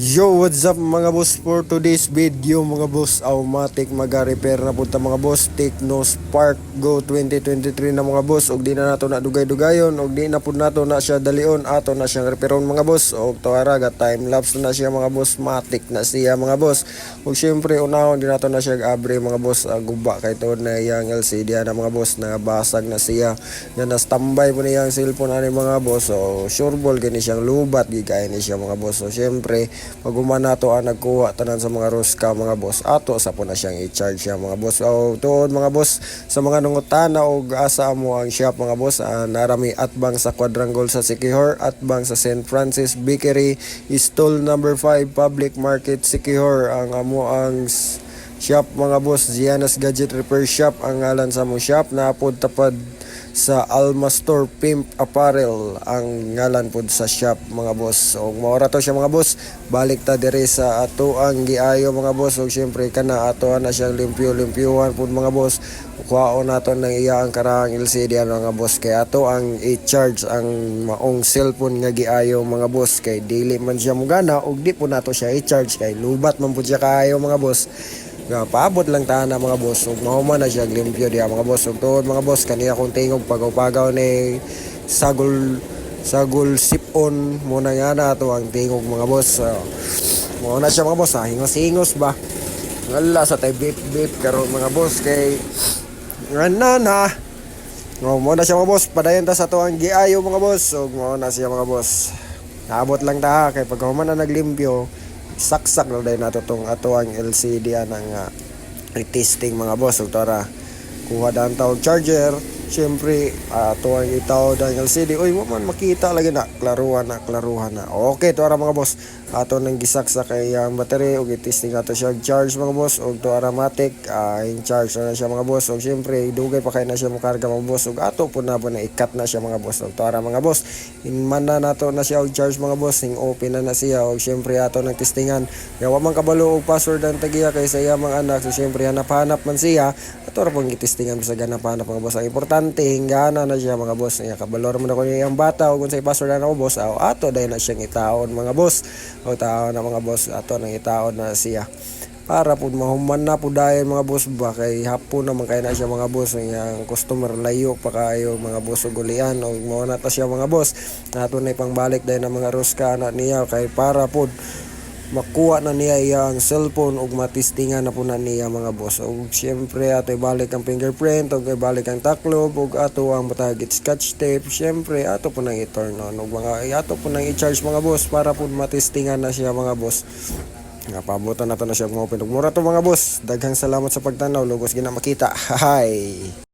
Yo, what's up mga boss? For today's video mga boss, automatic mag-repair na punta mga boss. Tecno Spark Go 2023 na mga boss. Og di na nato na dugay-dugayon, og di na pud nato na siya dalion, ato na siyang repairon mga boss. Og tuara ga time lapse na siya mga boss, matic na siya mga boss. Og syempre unahon di nato na siya abre mga boss, guba kay tuod na yang LCD na mga boss, na basag na siya. Na standby po niya ang cellphone ani mga boss. So sure ball gani siyang lubat gigay ni siya mga boss. So syempre pag umana to nagkuha tanan sa mga ruska mga boss, ato sa po na siyang i-charge siya mga boss. O tuod mga boss sa mga nungutana og asa mo ang shop mga boss, narami atbang sa Quadrangle sa Siquijor, atbang sa St. Francis Bakery, stall number 5 Public Market Siquijor ang amo ang shop mga boss. Giana's Gadget Repair Shop ang ngalan sa mo shop, napod tapad sa Alma Store Pimp Apparel ang ngalan pod sa shop mga boss. So maora to siya mga boss, balik ta dire sa ato ang giayo mga boss. So syempre kana ato na siyang limpyo-limpyuhan pod mga boss. Kuhaon nato ng iya ang karang LCD mga boss, kay ato ang i-charge ang maong cellphone nga giayo mga boss, kay dili man siya mugana og di po nato siya i-charge kay lubat man pud siya kaayo mga boss. Paabot lang tahan na mga boss, ug mahuman na siya limpyo diya mga boss. Ug tuod mga boss, kaniya kong tingog pagaw-pagaw ni sagol sipon muna nga na to ang tingog mga boss. Mo na siya mga boss, hingos-hingos ba ngala sa tay bip karon mga boss, kay na mo na siya mga boss, padayon ta sa to ang giayo mga boss. Ug mo na siya mga boss, naabot lang ta kay pag human na naglimpyo saksak na dahil nato tong ato ang LCD anang testing mga boss. Ug tara kuha dan tawag charger, syempre ato ang itaw ang LCD. Uy mo man makita lagi na klaruhan na. Okay tara mga boss, ato nang gisaksak kay ang battery ug i-testing nato siya charge mga boss. Ug to automatic in charge na siya mga boss. Ug syempre dugay pa kay na siya mokarga mga boss, ug ato po na i-cut na siya mga boss. Ug tara mga boss, inman na nato na siya og charge mga boss, ning open na siya. Ug syempre ato nang testingan, kaya wa man kabalo og password ang tagiya kay sa iya mga anak. So syempre hanap-hanap man siya, ato ra pong gitestingan sa ganap-hanap mga boss. Ang importante hingana na siya mga boss, niya kabalor man ako niya ang bata ug unsay password na ako boss, ato dahil na siyang itaon mga boss. O taon na mga boss, ato nang itaon na siya para pud mahuman na pud dayon mga boss ba, kay hapon naman kay na siya mga boss. Ang customer layo pa kayo mga boss ug ulian. Og mao na ta siya mga boss, ato na pangbalik dayon ang mga ruska na niya, kay para pud makuha na niya iyang cellphone ug matistingan na po na niya mga boss. Ug syempre ato ibalik ang fingerprint, ug ibalik ang taklob, ug ato ang matagit scotch tape. Syempre ato po nang i-turn on ug mga ato po nang i-charge mga boss para po matistingan na siya mga boss. Nga pabutan nato na siya mag-open ug mura to mga boss. Daghang salamat sa pagtanaw, lugos gina makita. Hi.